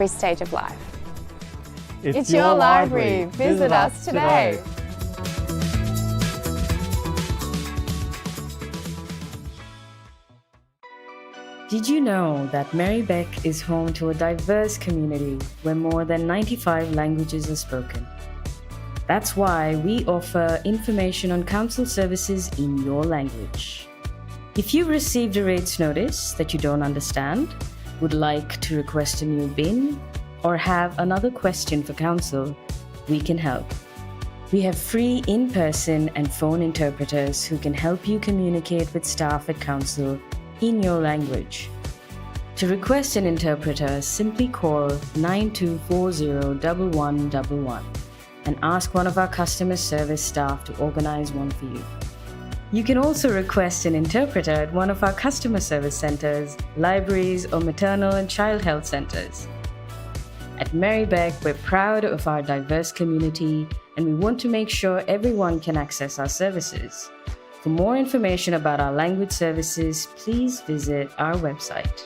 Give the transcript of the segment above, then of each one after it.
every stage of life. It's your library. Visit us today. Did you know that Merri-bek is home to a diverse community where more than 95 languages are spoken? That's why we offer information on council services in your language. If you've received a rates notice that you don't understand, would like to request a new bin, or have another question for council, we can help. We have free in-person and phone interpreters who can help you communicate with staff at council in your language. To request an interpreter, simply call 92401111 and ask one of our customer service staff to organize one for you. You can also request an interpreter at one of our customer service centers, libraries, or maternal and child health centers. At Merri-bek, we're proud of our diverse community and we want to make sure everyone can access our services. For more information about our language services, please visit our website.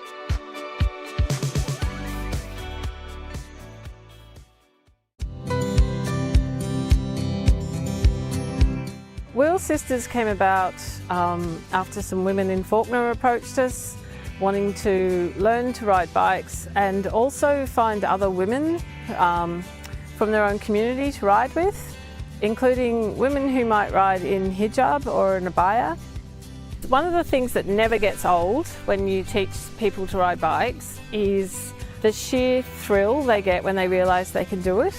Wheel Sisters came about after some women in Fawkner approached us, wanting to learn to ride bikes and also find other women from their own community to ride with, including women who might ride in hijab or in abaya. One of the things that never gets old when you teach people to ride bikes is the sheer thrill they get when they realise they can do it.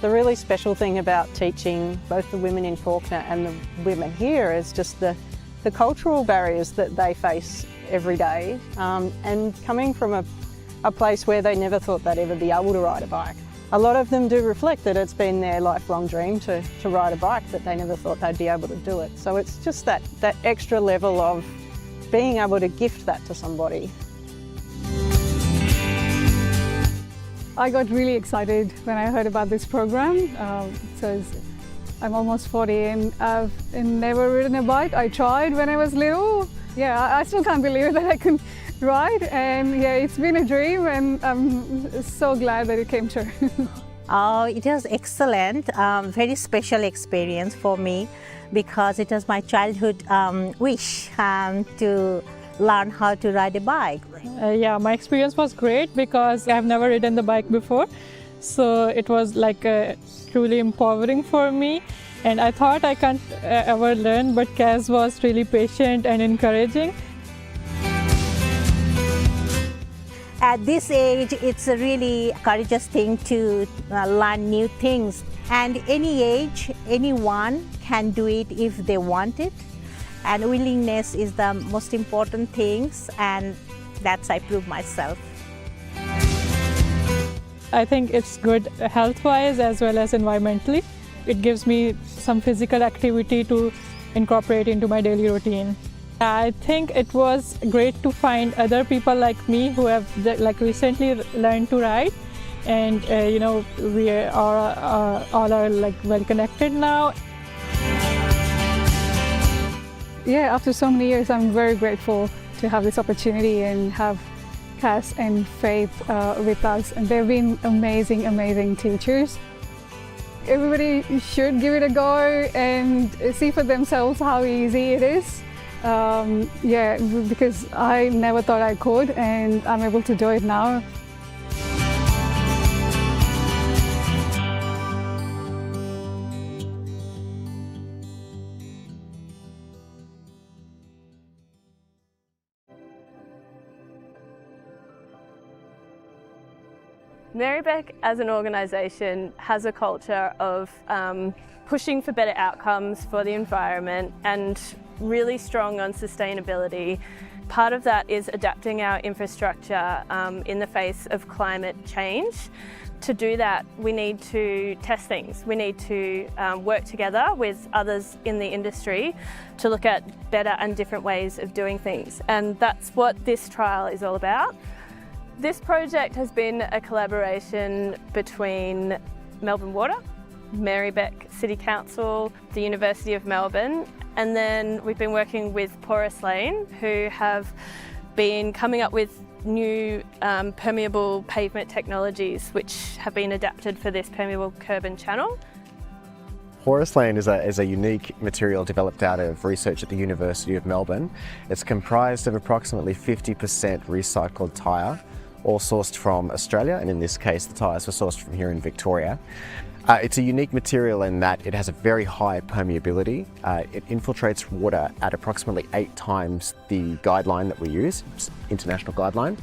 The really special thing about teaching both the women in Fawkner and the women here is just the cultural barriers that they face every day, and coming from a place where they never thought they'd ever be able to ride a bike. A lot of them do reflect that it's been their lifelong dream to ride a bike, but they never thought they'd be able to do it. So it's just that extra level of being able to gift that to somebody. I got really excited when I heard about this program. I'm almost 40 and I've never ridden a bike. I tried when I was little. Yeah, I still can't believe that I can ride, and yeah, it's been a dream and I'm so glad that it came true. It was excellent, very special experience for me because it was my childhood wish to learn how to ride a bike. Yeah, my experience was great because I've never ridden the bike before. So it was like truly empowering for me. And I thought I can't ever learn, but Kaz was really patient and encouraging. At this age, it's a really courageous thing to learn new things. And any age, anyone can do it if they want it. And willingness is the most important things, and that's I prove myself. I think it's good health-wise as well as environmentally. It gives me some physical activity to incorporate into my daily routine. I think it was great to find other people like me who have recently learned to ride, and we are all well connected now. Yeah, after so many years, I'm very grateful to have this opportunity and have Cass and Faith with us. And they've been amazing, amazing teachers. Everybody should give it a go and see for themselves how easy it is. Yeah, because I never thought I could, and I'm able to do it now. Merri-bek as an organisation has a culture of pushing for better outcomes for the environment and really strong on sustainability. Part of that is adapting our infrastructure in the face of climate change. To do that, we need to test things. We need to work together with others in the industry to look at better and different ways of doing things. And that's what this trial is all about. This project has been a collaboration between Melbourne Water, Merri-bek City Council, the University of Melbourne, and then we've been working with Porous Lane, who have been coming up with new permeable pavement technologies which have been adapted for this permeable curb and channel. Porous lane is a unique material developed out of research at the University of Melbourne. It's comprised of approximately 50% recycled tyre, all sourced from Australia, and in this case the tyres were sourced from here in Victoria. It's a unique material in that it has a very high permeability. It infiltrates water at approximately 8 times the guideline that we use, it's international guideline,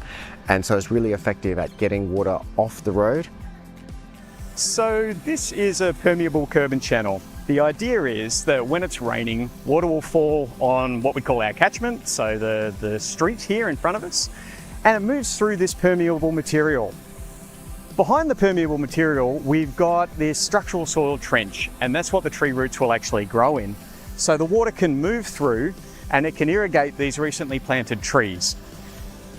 and so it's really effective at getting water off the road. So this is a permeable curb and channel. The idea is that when it's raining, water will fall on what we call our catchment, so the street here in front of us, and it moves through this permeable material. Behind the permeable material, we've got this structural soil trench, and that's what the tree roots will actually grow in. So the water can move through and it can irrigate these recently planted trees.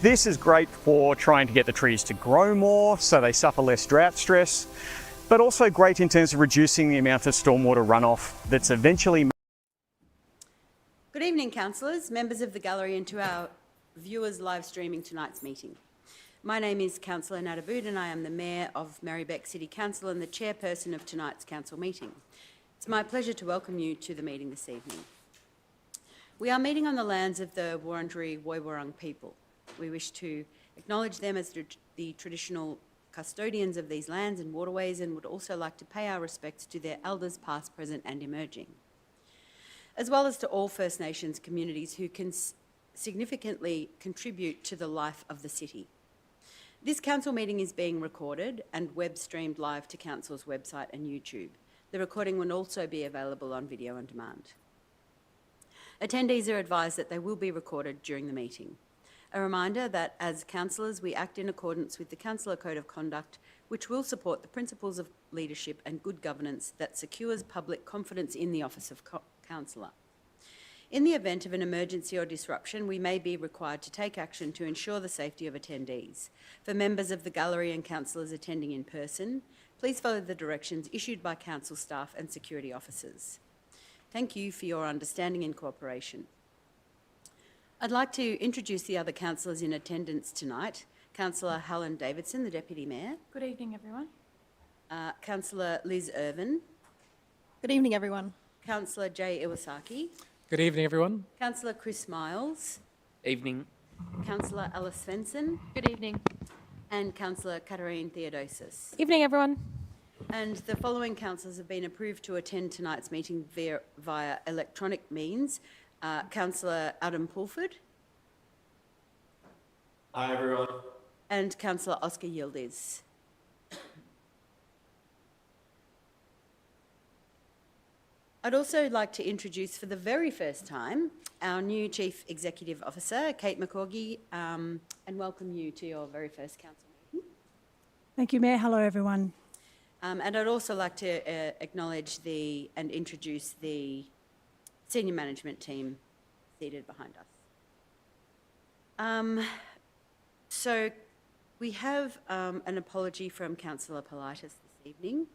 This is great for trying to get the trees to grow more so they suffer less drought stress, but also great in terms of reducing the amount of stormwater runoff that's eventually. Good evening, councillors, members of the gallery, and to our viewers live streaming tonight's meeting. My name is Councillor Nadabood and I am the Mayor of Merri-bek City Council and the chairperson of tonight's council meeting. It's my pleasure to welcome you to the meeting this evening. We are meeting on the lands of the Wurundjeri Woiwurrung people. We wish to acknowledge them as the traditional custodians of these lands and waterways, and would also like to pay our respects to their elders past, present and emerging, as well as to all First Nations communities who can significantly contribute to the life of the city. This council meeting is being recorded and web streamed live to council's website and YouTube. The recording will also be available on video on demand. Attendees are advised that they will be recorded during the meeting. A reminder that as councillors, we act in accordance with the Councillor Code of Conduct, which will support the principles of leadership and good governance that secures public confidence in the office of councillor. In the event of an emergency or disruption, we may be required to take action to ensure the safety of attendees. For members of the gallery and councillors attending in person, please follow the directions issued by council staff and security officers. Thank you for your understanding and cooperation. I'd like to introduce the other councillors in attendance tonight. Councillor Helen Davidson, the Deputy Mayor. Good evening, everyone. Councillor Liz Irvin. Good evening, everyone. Councillor Jay Iwasaki. Good evening, everyone. Councillor Chris Miles. Evening. Councillor Alice Svensson. Good evening. And Councillor Katarine Theodosis. Evening, everyone. And the following councillors have been approved to attend tonight's meeting via electronic means. Councillor Adam Pulford. Hi, everyone. And Councillor Oscar Yildiz. I'd also like to introduce for the very first time our new Chief Executive Officer, Kate McCorgie, and welcome you to your very first council meeting. Thank you, Mayor. Hello, everyone. And I'd also like to acknowledge and introduce the senior management team seated behind us. So we have an apology from Councillor Politis this evening.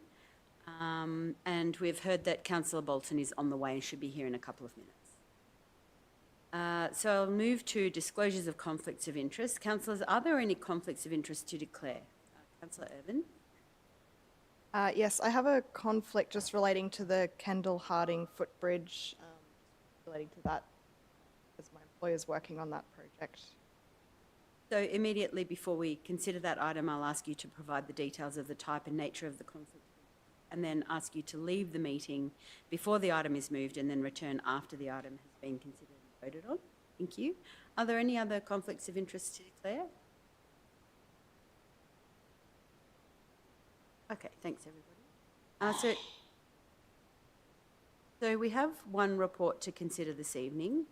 And we've heard that Councillor Bolton is on the way and should be here in a couple of minutes. So I'll move to disclosures of conflicts of interest. Councillors, are there any conflicts of interest to declare? Councillor Irvin? Yes, I have a conflict just relating to the Kendall Harding footbridge, relating to that, because my employer's working on that project. So immediately before we consider that item, I'll ask you to provide the details of the type and nature of the conflict, and then ask you to leave the meeting before the item is moved and then return after the item has been considered and voted on. Thank you. Are there any other conflicts of interest to declare? Okay, thanks everybody. So we have one report to consider this evening.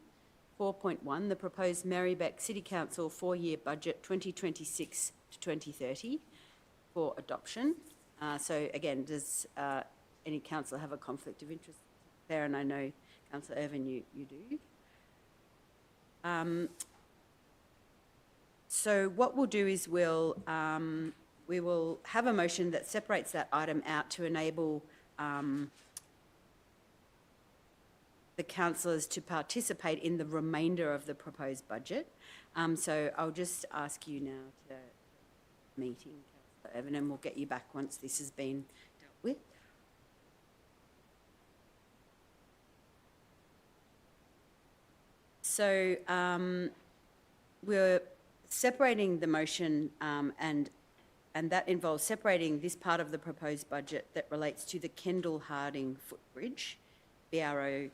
4.1, the proposed Merri-bek City Council 4-year budget 2026 to 2030 for adoption. So again, does any councillor have a conflict of interest there? And I know, Councillor Irvin, you do. So what we'll do is we will have a motion that separates that item out to enable the councillors to participate in the remainder of the proposed budget. So I'll just ask you now to meeting, Councillor Evan, and we'll get you back once this has been dealt with. So we're separating the motion and that involves separating this part of the proposed budget that relates to the Kendall Harding footbridge, BR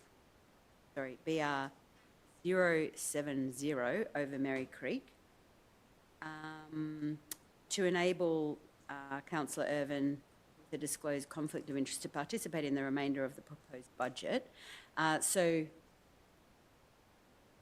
070 over Merri Creek, to enable Councillor Irvin with a disclosed conflict of interest to participate in the remainder of the proposed budget. So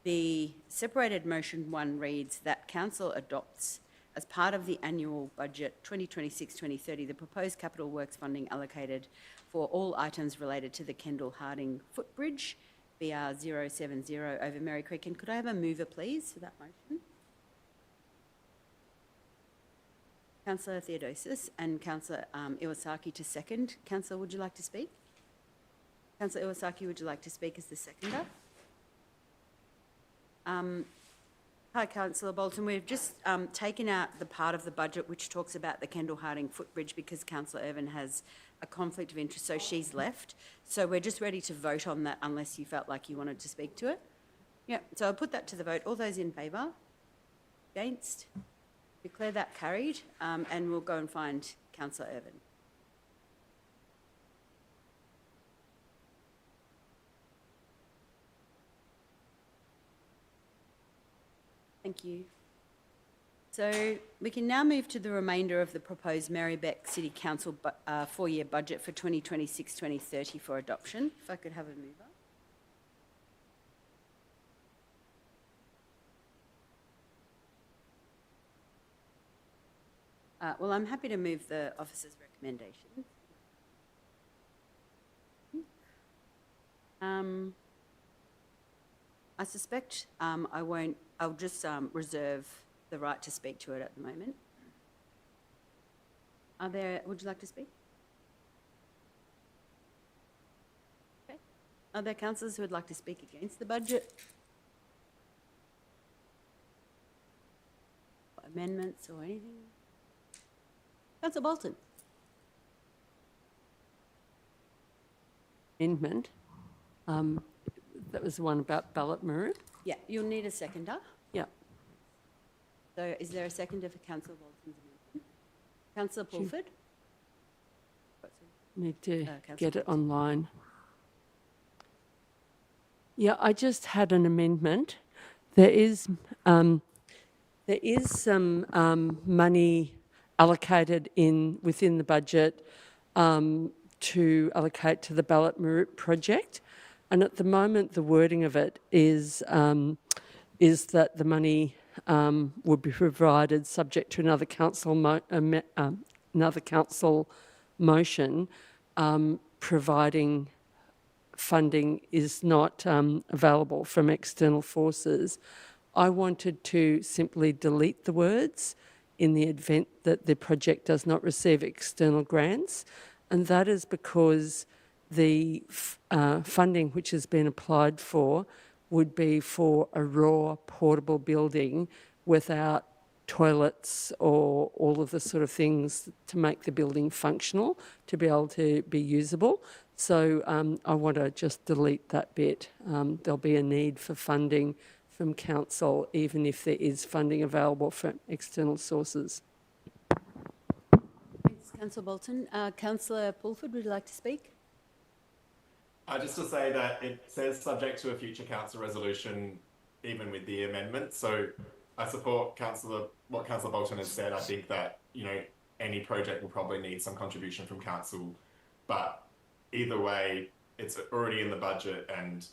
the separated motion 1 reads that Council adopts as part of the annual budget 2026-2030 the proposed capital works funding allocated for all items related to the Kendall Harding footbridge, BR 070 over Merri Creek. And could I have a mover, please, for that motion? Councillor Theodosis and Councillor Iwasaki to second. Councillor, would you like to speak? Councillor Iwasaki, would you like to speak as the seconder? Hi, Councillor Bolton. We've just taken out the part of the budget which talks about the Kendall Harding footbridge because Councillor Irvin has a conflict of interest, so she's left. So we're just ready to vote on that unless you felt like you wanted to speak to it. Yeah, so I'll put that to the vote. All those in favour? Against? Declare that carried, and we'll go and find Councillor Irvin. Thank you. So we can now move to the remainder of the proposed Merri-bek City Council 4-year budget for 2026-2030 for adoption. If I could have a mover. Well, I'm happy to move the officer's recommendation. I suspect I'll just reserve the right to speak to it at the moment. Would you like to speak? Okay. Are there councillors who would like to speak against the budget? Amendments or anything? Councillor Bolton. Amendment. That was the one about ballot merit. Yeah, you'll need a seconder. Yeah. So is there a seconder for Councillor Bolton's amendment? Councillor Pulford? Need to get it online. Yeah, I just had an amendment. There is some money allocated within the budget to allocate to the ballot merit project. And at the moment, the wording of it is that the money would be provided subject to another council motion, providing funding is not available from external forces. I wanted to simply delete the words in the event that the project does not receive external grants, and that is because the funding which has been applied for would be for a raw portable building without toilets or all of the sort of things to make the building functional to be able to be usable. So I want to just delete that bit. There'll be a need for funding from council even if there is funding available from external sources. Thanks, Councillor Bolton. Councillor Pulford, would you like to speak? Just to say that it says subject to a future council resolution, even with the amendment. So I support what Councillor Bolton has said. I think that, any project will probably need some contribution from council, but either way, it's already in the budget, and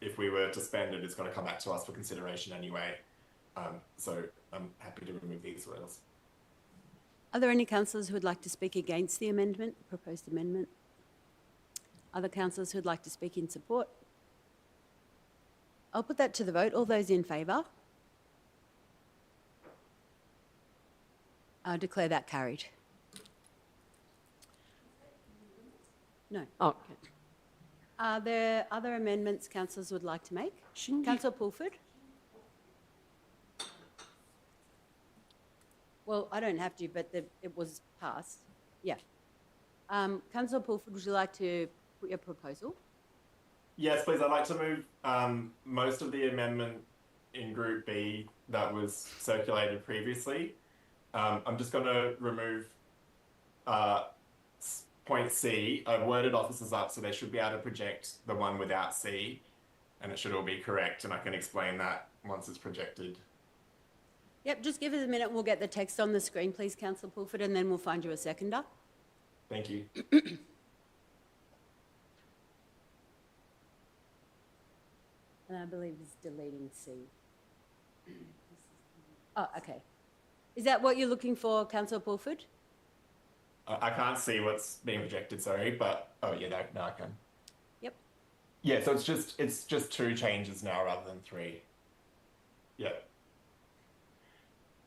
if we were to spend it, it's going to come back to us for consideration anyway. So I'm happy to remove these words. Are there any councillors who would like to speak against the amendment, proposed amendment? Other councillors who would like to speak in support? I'll put that to the vote. All those in favour? I'll declare that carried. No. Oh, okay. Are there other amendments councillors would like to make? Councillor Pulford? Well, I don't have to, but it was passed. Yeah. Councillor Pulford, would you like to put your proposal? Yes, please. I'd like to move most of the amendment in Group B that was circulated previously. I'm just going to remove point C. I've worded officers up so they should be able to project the one without C, and it should all be correct, and I can explain that once it's projected. Yep, just give us a minute. We'll get the text on the screen, please, Councillor Pulford, and then we'll find you a seconder. Thank you. And I believe it's deleting C. Oh, okay. Is that what you're looking for, Councillor Pulford? I can't see what's being projected, sorry, but oh yeah, no, I can. Yep. Yeah, so it's just 2 changes now rather than 3. Yeah.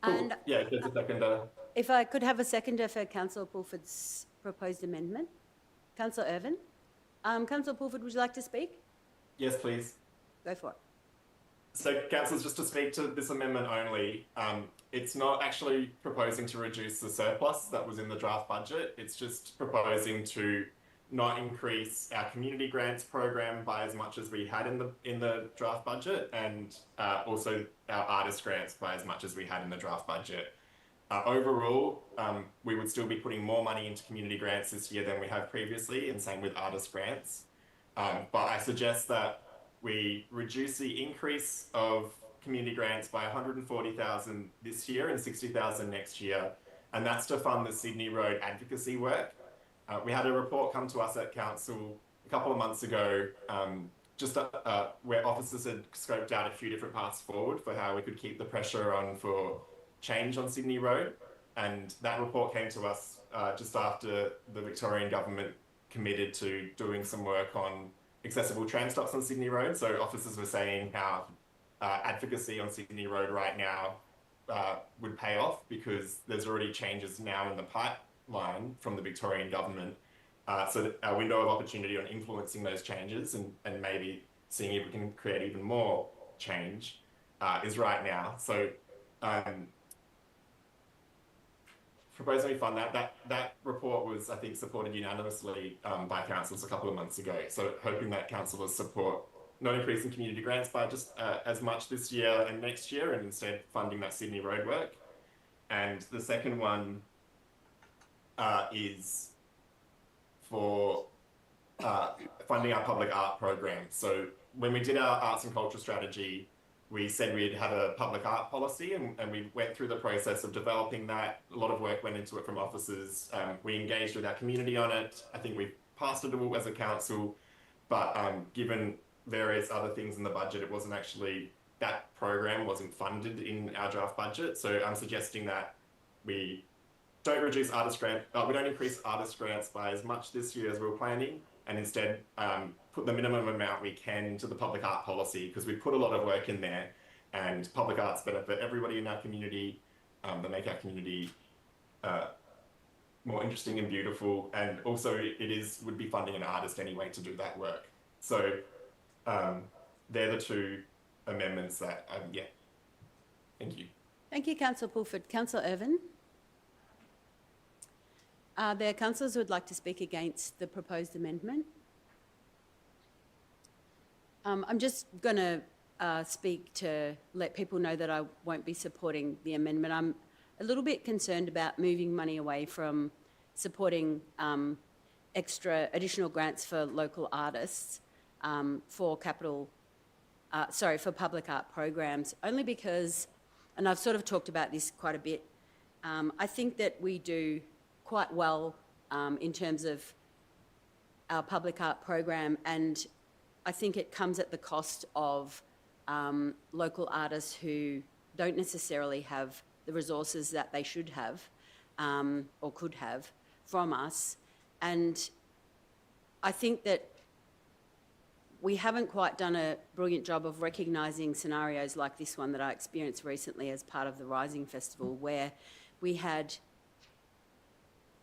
Cool. And yeah, just a seconder. if I could have a seconder for Councillor Pulford's proposed amendment. Councillor Irvin. Councillor Pulford, would you like to speak? Yes, please. Go for it. So, councillors, just to speak to this amendment only, it's not actually proposing to reduce the surplus that was in the draft budget. It's just proposing to not increase our community grants program by as much as we had in the draft budget, and also our artist grants by as much as we had in the draft budget. Overall, we would still be putting more money into community grants this year than we have previously, and same with artist grants. But I suggest that we reduce the increase of community grants by 140,000 this year and 60,000 next year, and that's to fund the Sydney Road advocacy work. We had a report come to us at council a couple of months ago, where officers had scoped out a few different paths forward for how we could keep the pressure on for change on Sydney Road, and that report came to us just after the Victorian government committed to doing some work on accessible tram stops on Sydney Road. So officers were saying how advocacy on Sydney Road right now would pay off because there's already changes now in the pipeline from the Victorian government. So that our window of opportunity on influencing those changes and maybe seeing if we can create even more change is right now. So proposing we fund that report was, I think, supported unanimously by councillors a couple of months ago. So hoping that councillors support not increasing community grants by just as much this year and next year, and instead funding that Sydney Road work. And the second one is for funding our public art program. So when we did our arts and culture strategy, we said we'd have a public art policy, and we went through the process of developing that. A lot of work went into it from officers. We engaged with our community on it. I think we passed it all as a council, but given various other things in the budget, it wasn't actually, that program wasn't funded in our draft budget. So I'm suggesting that we don't reduce artist grant, we don't increase artist grants by as much this year as we were planning, and instead put the minimum amount we can to the public art policy, because we put a lot of work in there, and public arts benefit everybody in our community. They make our community more interesting and beautiful, and also would be funding an artist anyway to do that work. So they're the 2 amendments that, yeah. Thank you. Thank you, Councillor Pulford. Councillor Irvin. Are there councillors who would like to speak against the proposed amendment? I'm just going to speak to let people know that I won't be supporting the amendment. I'm a little bit concerned about moving money away from supporting additional grants for local artists for public art programs, only because, and I've sort of talked about this quite a bit, I think that we do quite well in terms of our public art program, and I think it comes at the cost of local artists who don't necessarily have the resources that they should have or could have from us. And I think that we haven't quite done a brilliant job of recognising scenarios like this one that I experienced recently as part of the Rising Festival, where we had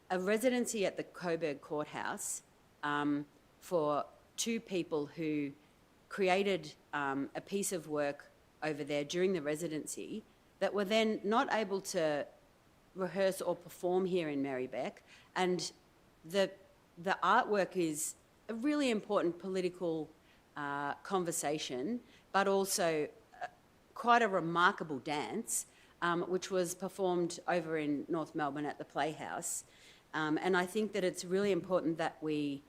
a residency at the Coburg Courthouse for 2 people who created a piece of work over there during the residency that were then not able to rehearse or perform here in Merri-bek, and the artwork is a really important political conversation, but also quite a remarkable dance, which was performed over in North Melbourne at the Playhouse. And I think that it's really important that we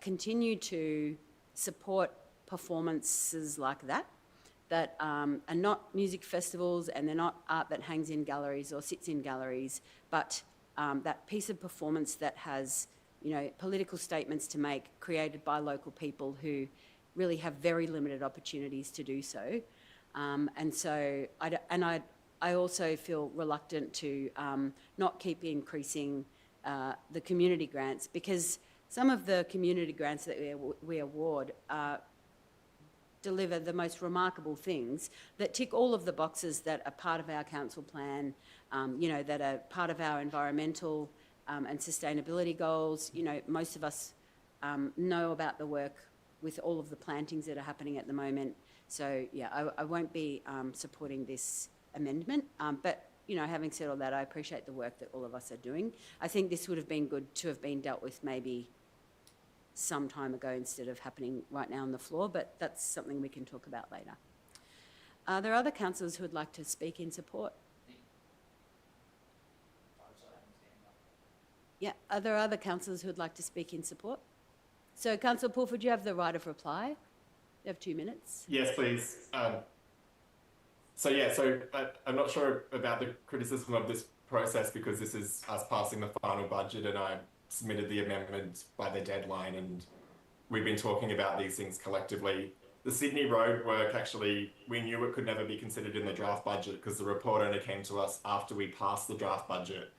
continue to support performances like that are not music festivals, and they're not art that hangs in galleries or sits in galleries, but that piece of performance that has, you know, political statements to make, created by local people who really have very limited opportunities to do so. And so I also feel reluctant to not keep increasing the community grants, because some of the community grants that we award deliver the most remarkable things that tick all of the boxes that are part of our council plan, you know, that are part of our environmental and sustainability goals. You know, most of us know about the work with all of the plantings that are happening at the moment. So yeah, I won't be supporting this amendment, but you know, having said all that, I appreciate the work that all of us are doing. I think this would have been good to have been dealt with maybe some time ago instead of happening right now on the floor, but that's something we can talk about later. Are there other councillors who would like to speak in support? Yeah, are there other councillors who would like to speak in support? So Councillor Pulford, you have the right of reply. You have 2 minutes. Yes, please. So I'm not sure about the criticism of this process, because this is us passing the final budget, and I submitted the amendment by the deadline, and we've been talking about these things collectively. The Sydney Road work, actually, we knew it could never be considered in the draft budget because the report only came to us after we passed the draft budget.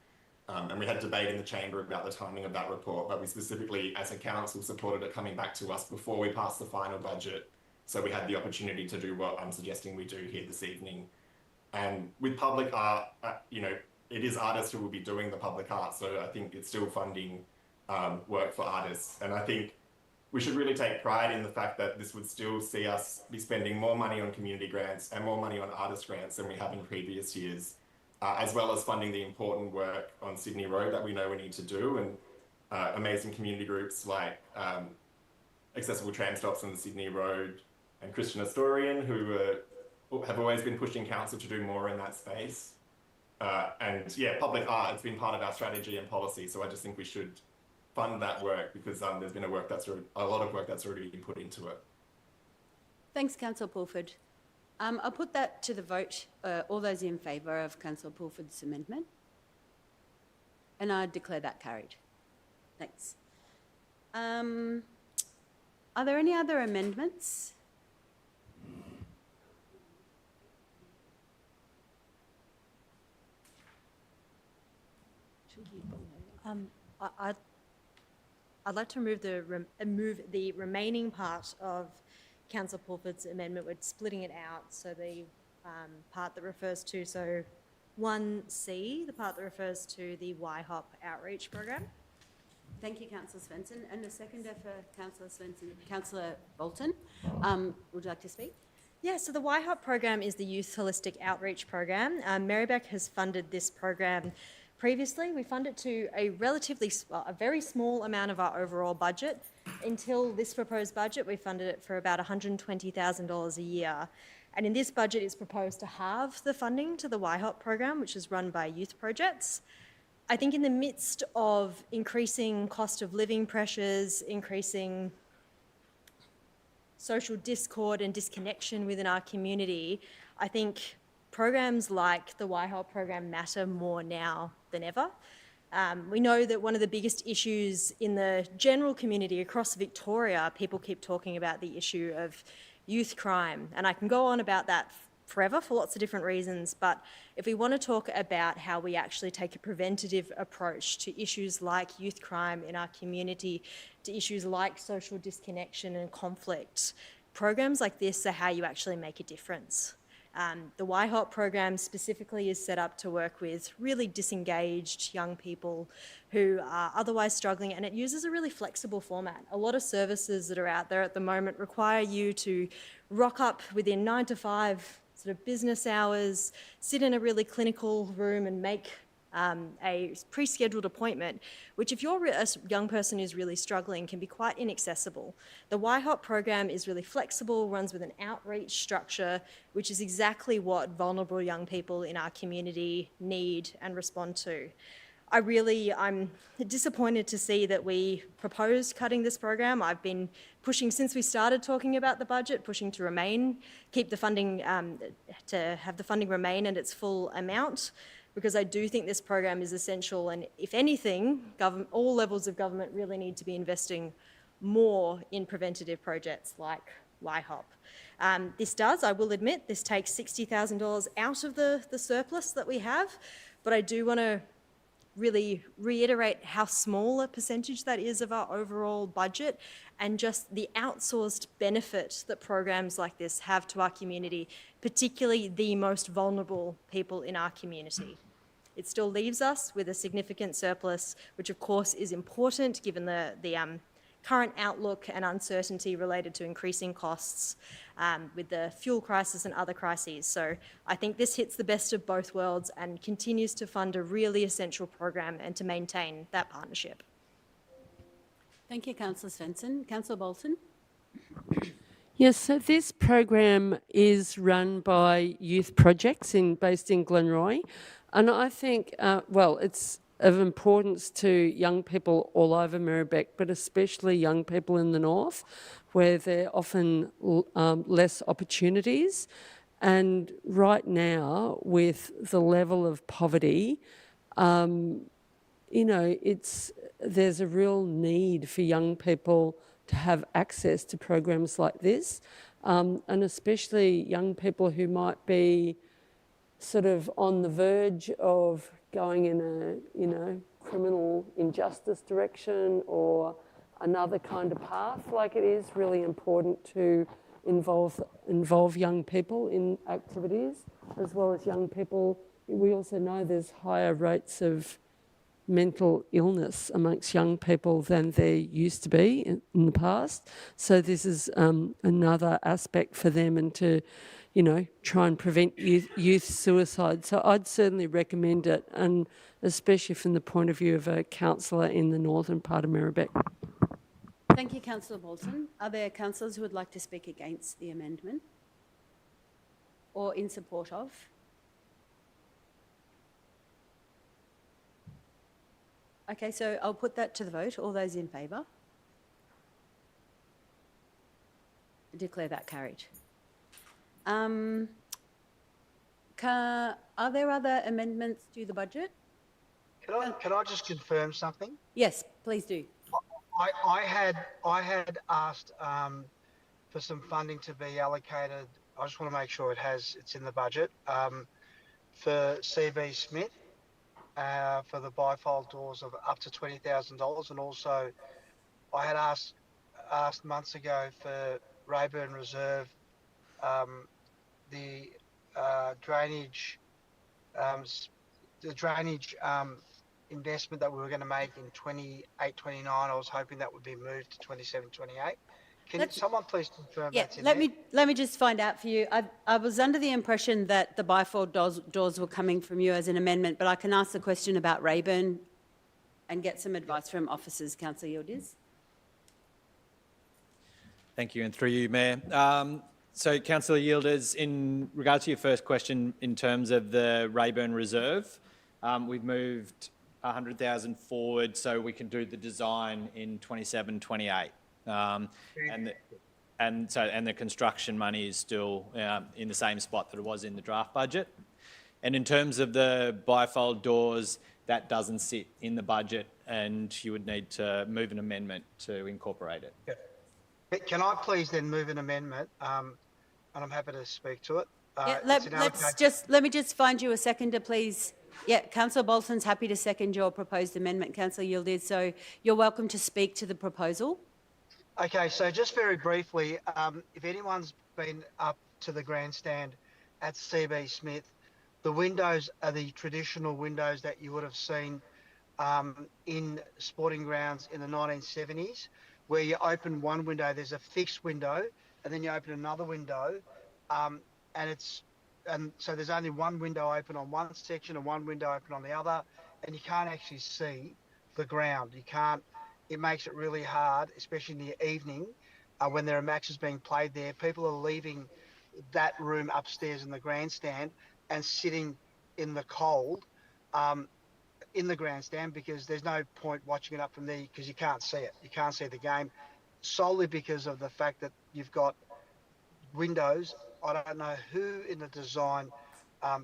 And we had debate in the chamber about the timing of that report, but we specifically, as a council, supported it coming back to us before we passed the final budget. So we had the opportunity to do what I'm suggesting we do here this evening. And with public art, you know, it is artists who will be doing the public art. So I think it's still funding work for artists. And I think we should really take pride in the fact that this would still see us be spending more money on community grants and more money on artist grants than we have in previous years, as well as funding the important work on Sydney Road that we know we need to do, and amazing community groups like Accessible Tram Stops on the Sydney Road and Christian Historian, who have always been pushing council to do more in that space. And yeah, public art, it's been part of our strategy and policy, so I just think we should fund that work, because there's been a lot of work that's already been put into it. Thanks, Councillor Pulford. I'll put that to the vote. All those in favour of Councillor Pulford's amendment? And I declare that carried. Thanks. Are there any other amendments? I'd like to move the remaining part of Councillor Pulford's amendment. We're splitting it out, so the part that refers to, so 1C, the part that refers to the YHOP outreach program. Thank you, Councillor Svensson. And a seconder for Councillor Svensson, Councillor Bolton. Would you like to speak? Yeah, so the YHOP program is the Youth Holistic Outreach Program. Merri-bek has funded this program previously. We fund it to a very small amount of our overall budget. Until this proposed budget, we funded it for about $120,000 a year. And in this budget, it's proposed to halve the funding to the YHOP program, which is run by youth projects. I think in the midst of increasing cost of living pressures, increasing social discord and disconnection within our community, I think programs like the YHOP program matter more now than ever. We know that one of the biggest issues in the general community across Victoria, people keep talking about the issue of youth crime. And I can go on about that forever for lots of different reasons, but if we want to talk about how we actually take a preventative approach to issues like youth crime in our community, to issues like social disconnection and conflict, programs like this are how you actually make a difference. The YHOP program specifically is set up to work with really disengaged young people who are otherwise struggling, and it uses a really flexible format. A lot of services that are out there at the moment require you to rock up within 9 to 5 sort of business hours, sit in a really clinical room and make a pre-scheduled appointment, which if you're a young person who's really struggling can be quite inaccessible. The YHOP program is really flexible, runs with an outreach structure, which is exactly what vulnerable young people in our community need and respond to. I'm disappointed to see that we proposed cutting this program. I've been pushing since we started talking about the budget, pushing to keep the funding, to have the funding remain at its full amount, because I do think this program is essential, and if anything, all levels of government really need to be investing more in preventative projects like YHOP. I will admit, this takes $60,000 out of the surplus that we have, but I do want to really reiterate how small a percentage that is of our overall budget, and just the outsourced benefit that programs like this have to our community, particularly the most vulnerable people in our community. It still leaves us with a significant surplus, which of course is important given the current outlook and uncertainty related to increasing costs with the fuel crisis and other crises. So I think this hits the best of both worlds and continues to fund a really essential program and to maintain that partnership. Thank you, Councillor Svensson. Councillor Bolton? Yes, so this program is run by Youth Projects based in Glenroy, and I think, it's of importance to young people all over Merri-bek, but especially young people in the north, where there are often less opportunities. And right now, with the level of poverty, there's a real need for young people to have access to programs like this, and especially young people who might be sort of on the verge of going in a, criminal injustice direction or another kind of path. Like, it is really important to involve young people in activities, as well as young people. We also know there's higher rates of mental illness amongst young people than there used to be in the past. So this is another aspect for them, and to, try and prevent youth suicide. So I'd certainly recommend it, and especially from the point of view of a councillor in the northern part of Merri-bek. Thank you, Councillor Bolton. Are there councillors who would like to speak against the amendment or in support of? Okay, so I'll put that to the vote. All those in favour? I declare that carried. Are there other amendments to the budget? Can I just confirm something? Yes, please do. I had asked for some funding to be allocated. I just want to make sure it's in the budget for CB Smith. For the bifold doors of up to $20,000, and also I had asked months ago for Rayburn Reserve, the drainage investment that we were going to make in 28-29. I was hoping that would be moved to 27-28. Can someone please confirm that's in there? Let me just find out for you. I was under the impression that the bifold doors were coming from you as an amendment, but I can ask the question about Rayburn and get some advice from officers. Councillor Yildiz. Thank you, and through you, Mayor. So, Councillor Yildiz, in regard to your first question in terms of the Rayburn Reserve, we've moved 100,000 forward so we can do the design in 27-28. And the construction money is still in the same spot that it was in the draft budget. And in terms of the bifold doors, that doesn't sit in the budget, and you would need to move an amendment to incorporate it. Yeah. Can I please then move an amendment, and I'm happy to speak to it. Let me just find you a seconder, please. Yeah, Councillor Bolton's happy to second your proposed amendment, Councillor Yildiz, so you're welcome to speak to the proposal. Okay, so just very briefly, if anyone's been up to the grandstand at CB Smith, the windows are the traditional windows that you would have seen in sporting grounds in the 1970s, where you open one window, there's a fixed window, and then you open another window, and it's and so there's only one window open on one section and one window open on the other, and you can't actually see the ground. You can't. It makes it really hard, especially in the evening, when there are matches being played there. People are leaving that room upstairs in the grandstand and sitting in the cold in the grandstand, because there's no point watching it up from there because you can't see it. You can't see the game, solely because of the fact that you've got windows. I don't know who in the design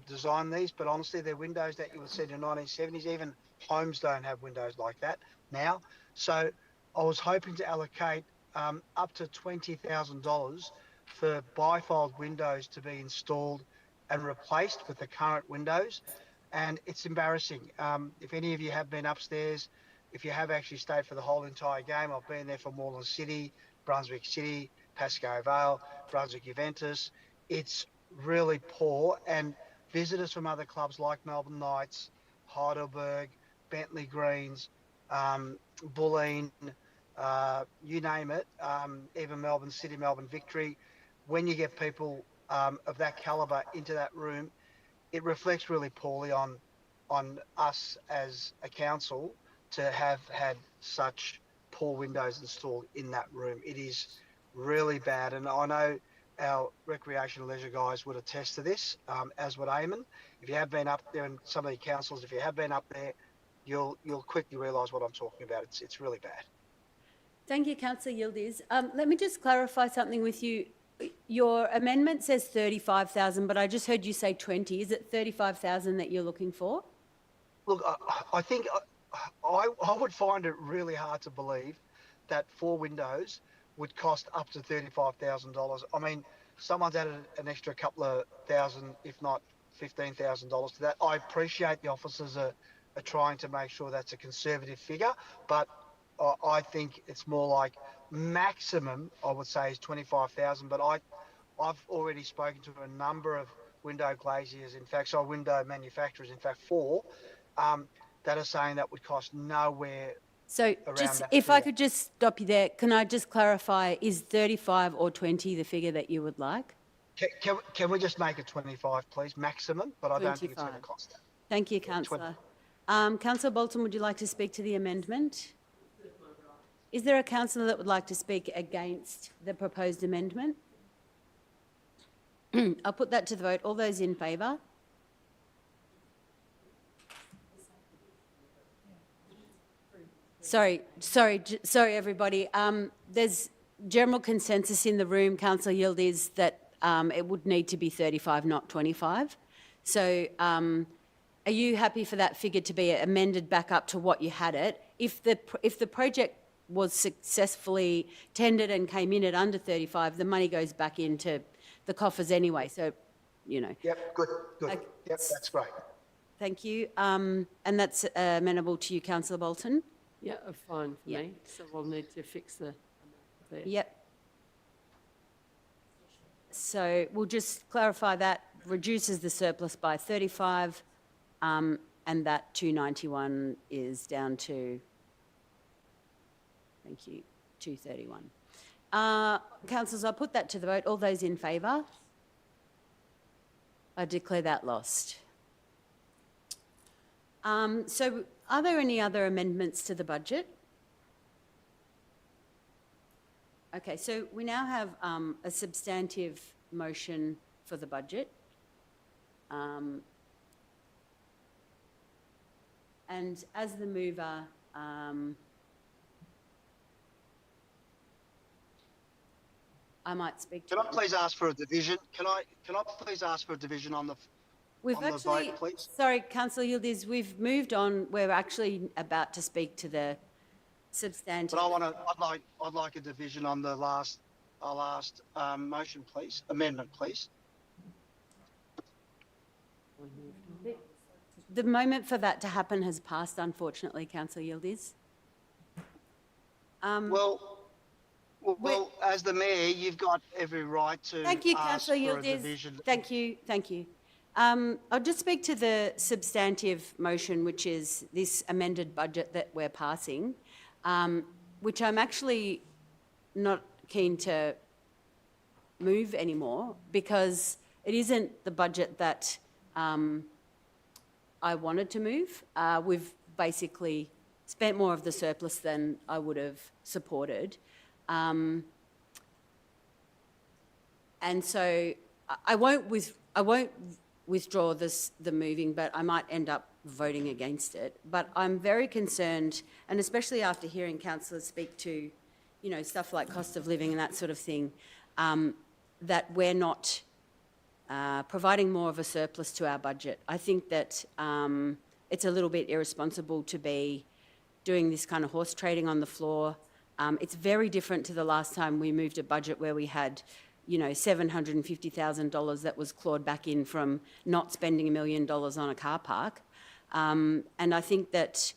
designed these, but honestly, they're windows that you would see in the 1970s. Even homes don't have windows like that now. So I was hoping to allocate up to $20,000 for bifold windows to be installed and replaced with the current windows. And it's embarrassing. If any of you have been upstairs, if you have actually stayed for the whole entire game, I've been there for Moreland City, Brunswick City, Pascoe Vale, Brunswick Juventus. It's really poor, and visitors from other clubs like Melbourne Knights, Heidelberg, Bentley Greens, Bulleen, you name it, even Melbourne City, Melbourne Victory, when you get people of that calibre into that room, it reflects really poorly on us as a council to have had such poor windows installed in that room. It is really bad, and I know our recreation and leisure guys would attest to this, as would Eamon. If you have been up there, and some of the councils, if you have been up there, you'll quickly realise what I'm talking about. It's really bad. Thank you, Councillor Yildiz. Let me just clarify something with you. Your amendment says 35,000, but I just heard you say 20. Is it 35,000 that you're looking for? Look, I think I would find it really hard to believe that 4 windows would cost up to $35,000. I mean, someone's added an extra couple of thousand, if not $15,000 to that. I appreciate the officers are trying to make sure that's a conservative figure, but I think it's more like maximum, I would say, is 25,000. But I've already spoken to a number of window glaziers, in fact, window manufacturers, in fact 4, that are saying that would cost nowhere. So just, if I could just stop you there, can I just clarify, is 35 or 20 the figure that you would like? Can we just make it 25, please, maximum? But I don't think it's going to cost that. Thank you, Councillor. Councillor Bolton, would you like to speak to the amendment? Is there a councillor that would like to speak against the proposed amendment? I'll put that to the vote. All those in favour? Sorry, everybody. There's general consensus in the room, Councillor Yildiz, that it would need to be 35, not 25. So are you happy for that figure to be amended back up to what you had it? If the project was successfully tendered and came in at under 35, the money goes back into the coffers anyway. So, you know. Yep, good. Yep, that's great. Thank you. And that's amenable to you, Councillor Bolton? Yeah, fine for me. So we'll need to fix the amount there. Yep. So we'll just clarify that reduces the surplus by 35, and that 291 is down to, thank you, 231. Councillors, I'll put that to the vote. All those in favour? I declare that lost. So are there any other amendments to the budget? Okay, so we now have a substantive motion for the budget. And as the mover, I might speak to. Can I please ask for a division? Can I please ask for a division on the vote, please? Sorry, Councillor Yildiz, we've moved on. We're actually about to speak to the substantive. But I'd like a division on the last motion, please. Amendment, please. The moment for that to happen has passed, unfortunately, Councillor Yildiz. Well, as the mayor, you've got every right to Thank you, ask Councillor for a Yildiz. division. Thank you. I'll just speak to the substantive motion, which is this amended budget that we're passing, which I'm actually not keen to move anymore because it isn't the budget that I wanted to move. We've basically spent more of the surplus than I would have supported. And so I won't withdraw the moving, but I might end up voting against it. But I'm very concerned, and especially after hearing councillors speak to, you know, stuff like cost of living and that sort of thing, that we're not providing more of a surplus to our budget. I think that it's a little bit irresponsible to be doing this kind of horse trading on the floor. It's very different to the last time we moved a budget where we had, you know, $750,000 that was clawed back in from not spending $1 million on a car park. And I think that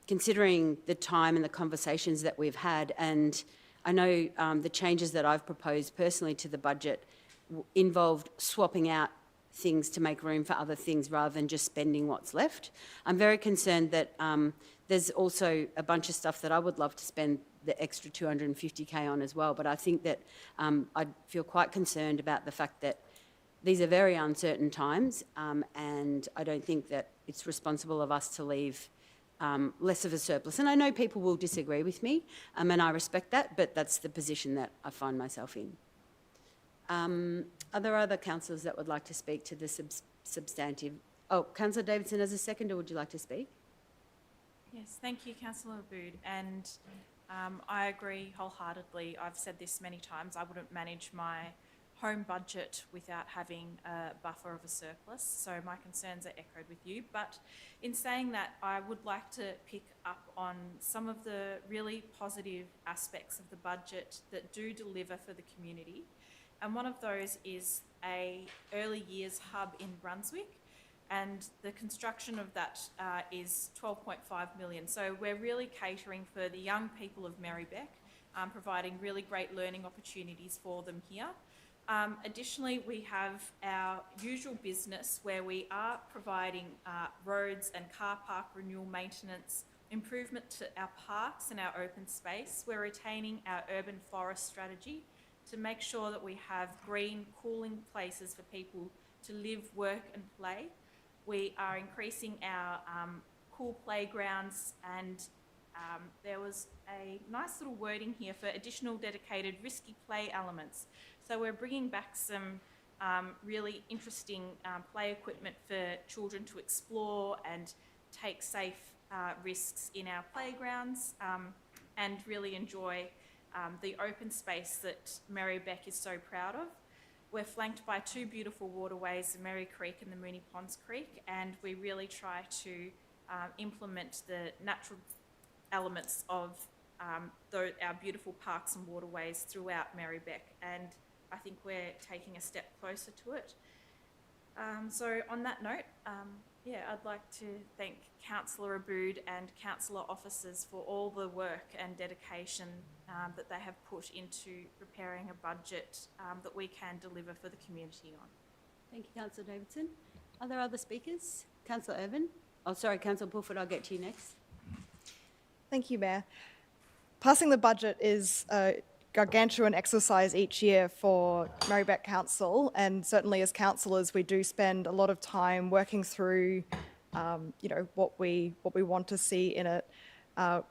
considering the time and the conversations that we've had, and I know the changes that I've proposed personally to the budget involved swapping out things to make room for other things rather than just spending what's left. I'm very concerned that there's also a bunch of stuff that I would love to spend the extra $250K on as well, but I think that I feel quite concerned about the fact that these are very uncertain times, and I don't think that it's responsible of us to leave less of a surplus. And I know people will disagree with me, and I respect that, but that's the position that I find myself in. Are there other councillors that would like to speak to the substantive? Oh, Councillor Davidson as a seconder, would you like to speak? Yes, thank you, Councillor Abood. And I agree wholeheartedly. I've said this many times. I wouldn't manage my home budget without having a buffer of a surplus. So my concerns are echoed with you. But in saying that, I would like to pick up on some of the really positive aspects of the budget that do deliver for the community. And one of those is a early years hub in Brunswick, and the construction of that is $12.5 million. So we're really catering for the young people of Merri-bek, providing really great learning opportunities for them here. Additionally, we have our usual business where we are providing roads and car park renewal maintenance, improvement to our parks and our open space. We're retaining our urban forest strategy to make sure that we have green, cooling places for people to live, work and play. We are increasing our cool playgrounds, and there was a nice little wording here for additional dedicated risky play elements. So we're bringing back some really interesting play equipment for children to explore and take safe risks in our playgrounds and really enjoy the open space that Merri-bek is so proud of. We're flanked by two beautiful waterways, the Merri Creek and the Moonee Ponds Creek, and we really try to implement the natural elements of our beautiful parks and waterways throughout Merri-bek, and I think we're taking a step closer to it. So on that note, yeah, I'd like to thank Councillor Abood and councillor officers for all the work and dedication that they have put into preparing a budget that we can deliver for the community on. Thank you, Councillor Davidson. Are there other speakers? Councillor Irvin? Oh, sorry, Councillor Pulford, I'll get to you next. Thank you, Mayor. Passing the budget is a gargantuan exercise each year for Merri-bek Council, and certainly as councillors we do spend a lot of time working through you know, what we want to see in it.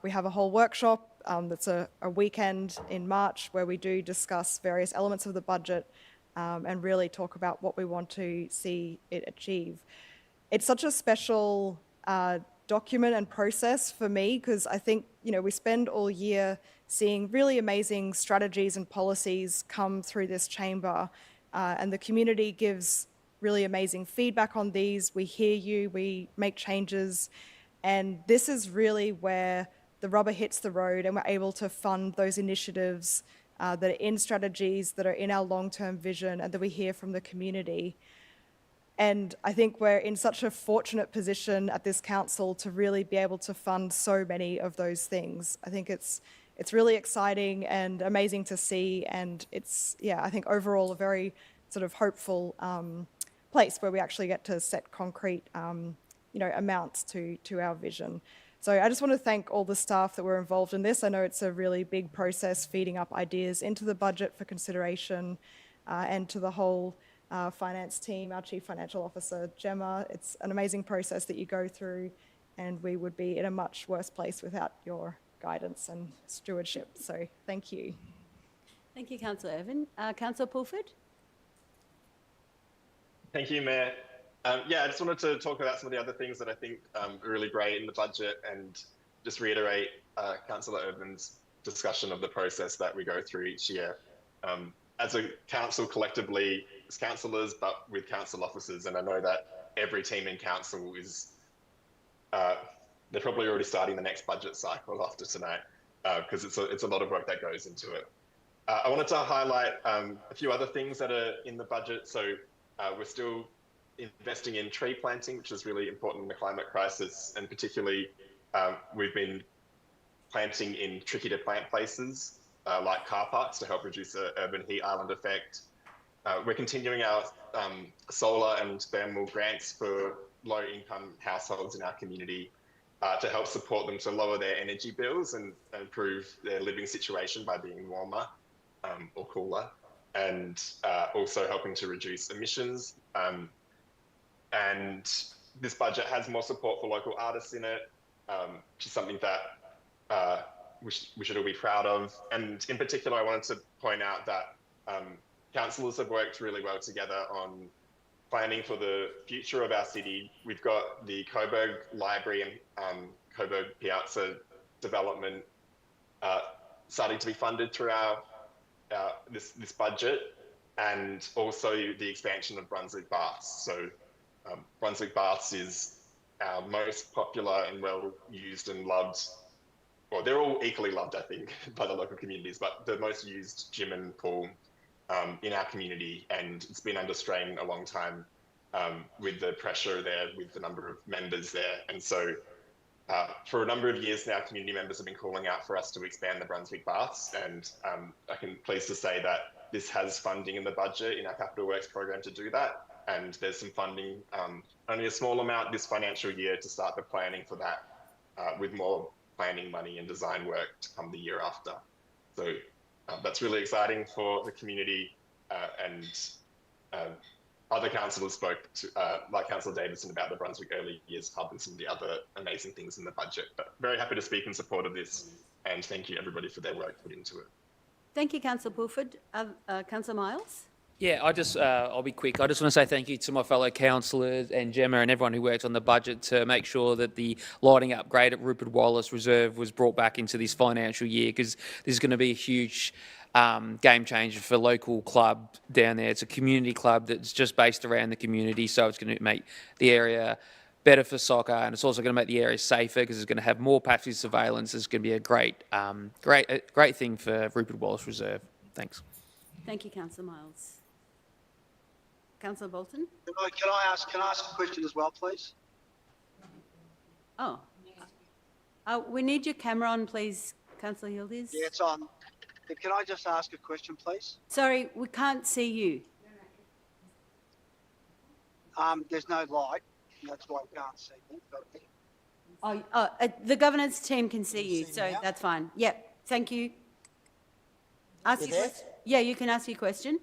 We have a whole workshop that's a weekend in March where we do discuss various elements of the budget and really talk about what we want to see it achieve. It's such a special document and process for me because I think, you know, we spend all year seeing really amazing strategies and policies come through this chamber, and the community gives really amazing feedback on these. We hear you, we make changes, and this is really where the rubber hits the road and we're able to fund those initiatives that are in strategies, that are in our long-term vision, and that we hear from the community. And I think we're in such a fortunate position at this council to really be able to fund so many of those things. I think it's really exciting and amazing to see, and it's, yeah, I think overall a very sort of hopeful place where we actually get to set concrete, you know, amounts to our vision. So I just want to thank all the staff that were involved in this. I know it's a really big process feeding up ideas into the budget for consideration, and to the whole our finance team, our Chief Financial Officer, Gemma. It's an amazing process that you go through, and we would be in a much worse place without your guidance and stewardship. So thank you. Thank you, Councillor Irvin. Councillor Pulford? Thank you, Mayor. Yeah, I just wanted to talk about some of the other things that I think are really great in the budget and just reiterate Councillor Irvin's discussion of the process that we go through each year. As a council collectively, as councillors, but with council officers, and I know that every team in council is, they're probably already starting the next budget cycle after tonight, because it's a lot of work that goes into it. I wanted to highlight a few other things that are in the budget. So we're still investing in tree planting, which is really important in the climate crisis, and particularly we've been planting in tricky to plant places like car parks to help reduce the urban heat island effect. We're continuing our solar and thermal grants for low-income households in our community to help support them to lower their energy bills and improve their living situation by being warmer or cooler, and also helping to reduce emissions. And this budget has more support for local artists in it, which is something that we should all be proud of. And in particular, I wanted to point out that councillors have worked really well together on planning for the future of our city. We've got the Coburg Library and Coburg Piazza development starting to be funded through this budget, and also the expansion of Brunswick Baths. So Brunswick Baths is our most popular and well used and loved, well, they're all equally loved, I think, by the local communities, but the most used gym and pool in our community, and it's been under strain a long time with the pressure there, with the number of members there. And so for a number of years now, community members have been calling out for us to expand the Brunswick Baths, and I can pleased to say that this has funding in the budget in our Capital Works program to do that, and there's some funding, only a small amount this financial year, to start the planning for that, with more planning money and design work to come the year after. So that's really exciting for the community, and other councillors spoke to, like Councillor Davidson, about the Brunswick Early Years Hub and some of the other amazing things in the budget. But very happy to speak in support of this, and thank you everybody for their work put into it. Thank you, Councillor Pulford. Councillor Miles? Yeah, I'll be quick. I just want to say thank you to my fellow councillors and Gemma and everyone who worked on the budget to make sure that the lighting upgrade at Rupert Wallace Reserve was brought back into this financial year, because this is going to be a huge game changer for local club down there. It's a community club that's just based around the community, so it's going to make the area better for soccer, and it's also going to make the area safer because it's going to have more passive surveillance. It's going to be a great thing for Rupert Wallace Reserve. Thanks. Thank you, Councillor Miles. Councillor Bolton? Can I ask a question as well, please? Oh. We need your camera on, please, Councillor Yildiz. Yeah, it's on. Can I just ask a question, please? Sorry, we can't see you. There's no light. That's why I can't see me. The governance team can see you, so that's fine. Yep, thank you. Ask your question. Yeah, you can ask your question.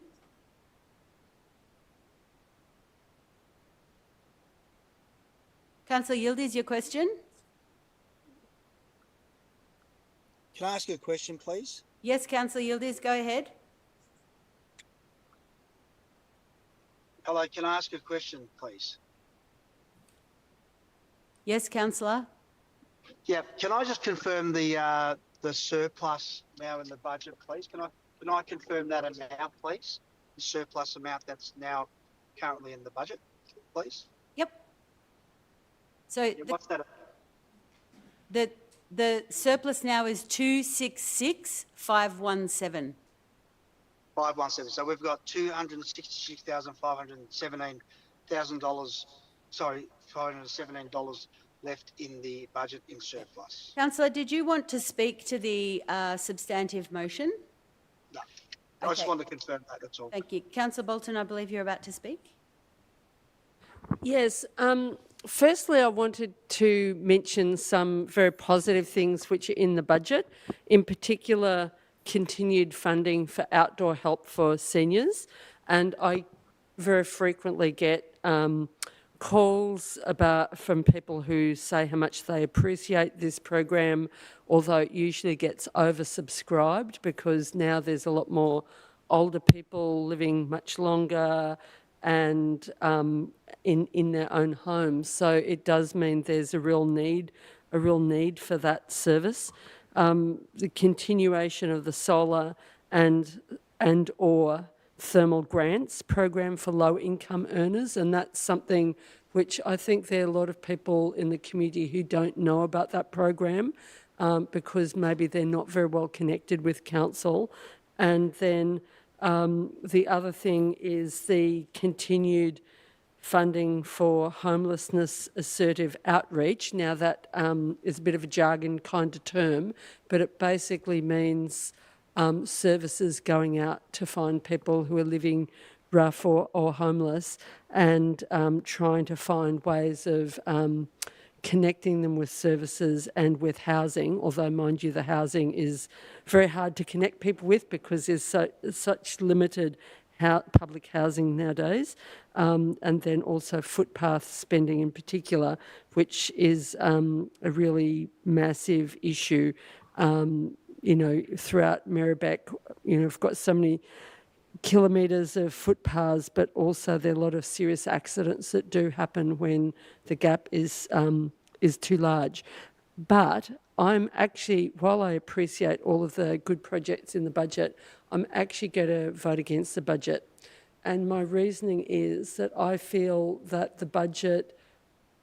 Councillor Yildiz, your question? Can I ask you a question, please? Yes, Councillor Yildiz, go ahead. Hello, can I ask a question, please? Yes, Councillor. Yeah, can I just confirm the surplus now in the budget, please? Can I confirm that amount, please? The surplus amount that's now currently in the budget, please? Yep. So yeah, what's that? The surplus now is 266,517. 517. So we've got $266,517. Sorry, $517 left in the budget in surplus. Councillor, did you want to speak to the substantive motion? No. I just wanted to confirm that, that's all. Thank you. Councillor Bolton, I believe you're about to speak. Yes. Firstly, I wanted to mention some very positive things which are in the budget, in particular continued funding for outdoor help for seniors. And I very frequently get calls from people who say how much they appreciate this program, although it usually gets oversubscribed because now there's a lot more older people living much longer and in their own homes. So it does mean there's a real need for that service. The continuation of the solar and or thermal grants program for low-income earners, and that's something which I think there are a lot of people in the community who don't know about that program because maybe they're not very well connected with council. And then the other thing is the continued funding for homelessness assertive outreach. Now that is a bit of a jargon kind of term, but it basically means services going out to find people who are living rough or homeless and trying to find ways of connecting them with services and with housing, although, mind you, the housing is very hard to connect people with because there's such limited public housing nowadays, and then also footpath spending in particular, which is a really massive issue. Throughout Merri-bek, we've got so many kilometres of footpaths, but also there are a lot of serious accidents that do happen when the gap is too large. But I'm actually, while I appreciate all of the good projects in the budget, I'm actually going to vote against the budget. And my reasoning is that I feel that the budget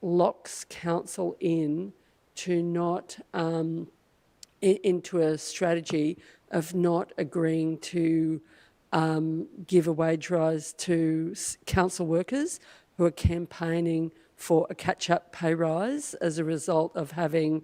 locks council in to not into a strategy of not agreeing to give a wage rise to council workers who are campaigning for a catch-up pay rise as a result of having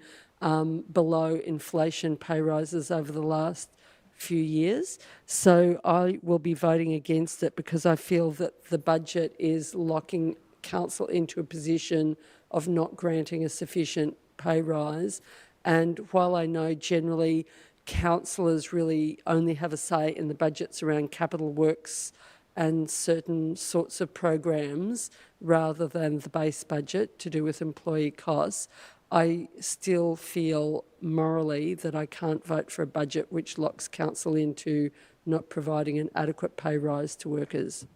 below inflation pay rises over the last few years. So I will be voting against it because I feel that the budget is locking council into a position of not granting a sufficient pay rise. And while I know generally councillors really only have a say in the budgets around capital works and certain sorts of programs rather than the base budget to do with employee costs, I still feel morally that I can't vote for a budget which locks council into not providing an adequate pay rise to workers.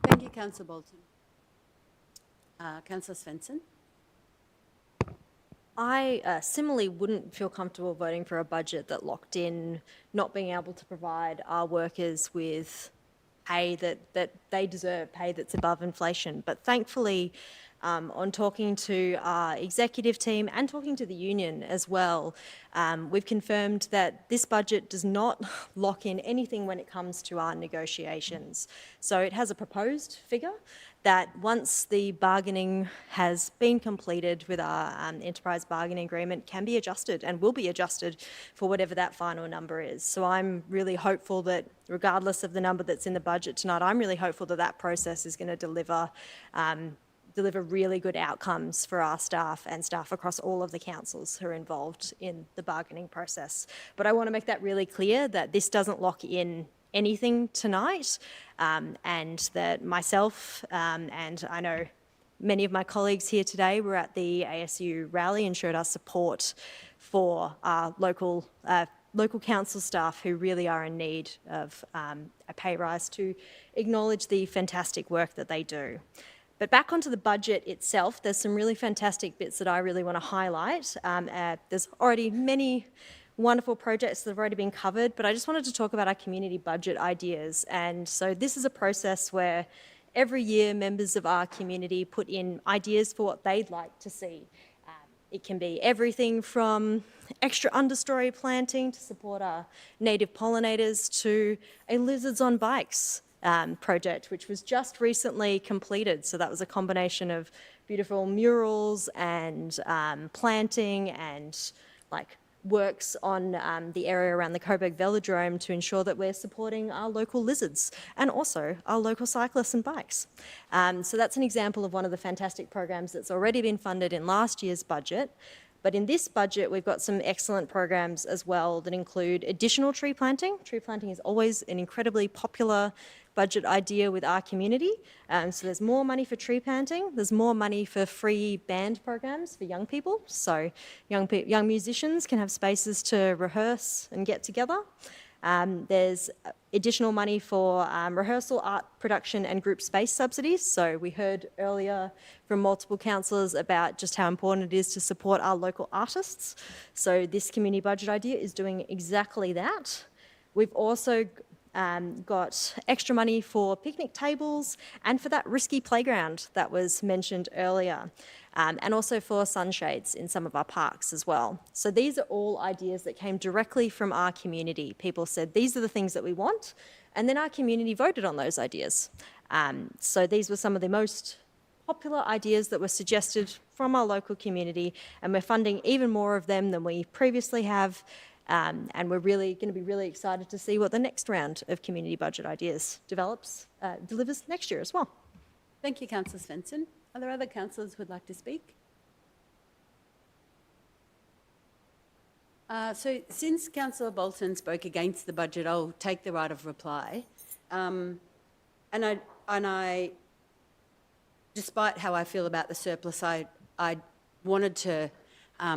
Thank you, Councillor Bolton. Councillor Svensson. I similarly wouldn't feel comfortable voting for a budget that locked in not being able to provide our workers with pay that they deserve, pay that's above inflation. But thankfully, on talking to our executive team and talking to the union as well, we've confirmed that this budget does not lock in anything when it comes to our negotiations. So it has a proposed figure that once the bargaining has been completed with our enterprise bargaining agreement can be adjusted and will be adjusted for whatever that final number is. So I'm really hopeful that regardless of the number that's in the budget tonight, I'm really hopeful that that process is going to deliver really good outcomes for our staff and staff across all of the councils who are involved in the bargaining process. But I want to make that really clear that this doesn't lock in anything tonight, and that myself and I know many of my colleagues here today were at the ASU rally and showed our support for our local council staff who really are in need of a pay rise to acknowledge the fantastic work that they do. But back onto the budget itself, there's some really fantastic bits that I really want to highlight. There's already many wonderful projects that have already been covered, but I just wanted to talk about our community budget ideas. And so this is a process where every year members of our community put in ideas for what they'd like to see. It can be everything from extra understory planting to support our native pollinators to a lizards on bikes project, which was just recently completed. So that was a combination of beautiful murals and planting and works on the area around the Coburg Velodrome to ensure that we're supporting our local lizards and also our local cyclists and bikes. So that's an example of one of the fantastic programs that's already been funded in last year's budget. But in this budget, we've got some excellent programs as well that include additional tree planting. Tree planting is always an incredibly popular budget idea with our community. So there's more money for tree planting, there's more money for free band programs for young people, so young musicians can have spaces to rehearse and get together. There's additional money for rehearsal, art production and group space subsidies. So we heard earlier from multiple councillors about just how important it is to support our local artists. So this community budget idea is doing exactly that. We've also got extra money for picnic tables and for that risky playground that was mentioned earlier, and also for sunshades in some of our parks as well. So these are all ideas that came directly from our community. People said, these are the things that we want, and then our community voted on those ideas. So these were some of the most popular ideas that were suggested from our local community, and we're funding even more of them than we previously have. And we're really going to be really excited to see what the next round of community budget ideas delivers next year as well. Thank you, Councillor Svensson. Are there other councillors who would like to speak? So since Councillor Bolton spoke against the budget, I'll take the right of reply. And I, despite how I feel about the surplus, I wanted to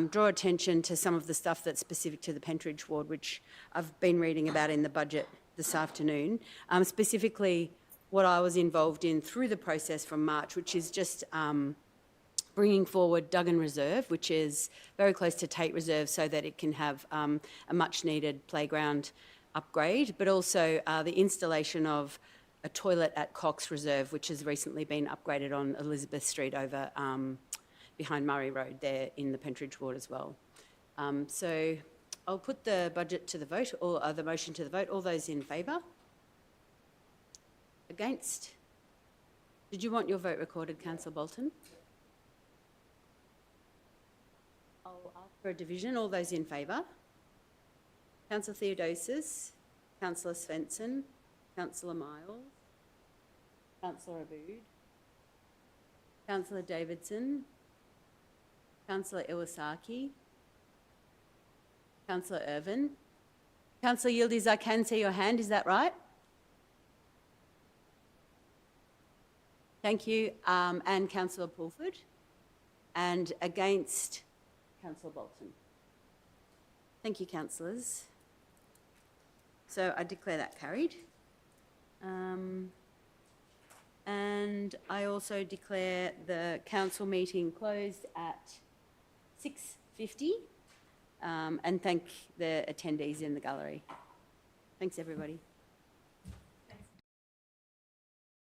draw attention to some of the stuff that's specific to the Pentridge ward, which I've been reading about in the budget this afternoon, specifically what I was involved in through the process from March, which is just bringing forward Duggan Reserve, which is very close to Tate Reserve, so that it can have a much needed playground upgrade, but also the installation of a toilet at Cox Reserve, which has recently been upgraded on Elizabeth Street over behind Murray Road there in the Pentridge ward as well. So I'll put the budget to the vote, or the motion to the vote. All those in favour? Against? Did you want your vote recorded, Councillor Bolton? I'll ask for a division. All those in favour? Councillor Theodosis, Councillor Svensson, Councillor Miles, Councillor Abood, Councillor Davidson, Councillor Iwasaki, Councillor Irvin. Councillor Yildiz, I can see your hand, is that right? Thank you. And Councillor Pulford. And against, Councillor Bolton. Thank you, councillors. So I declare that carried. And I also declare the council meeting closed at 6:50, and thank the attendees in the gallery. Thanks, everybody.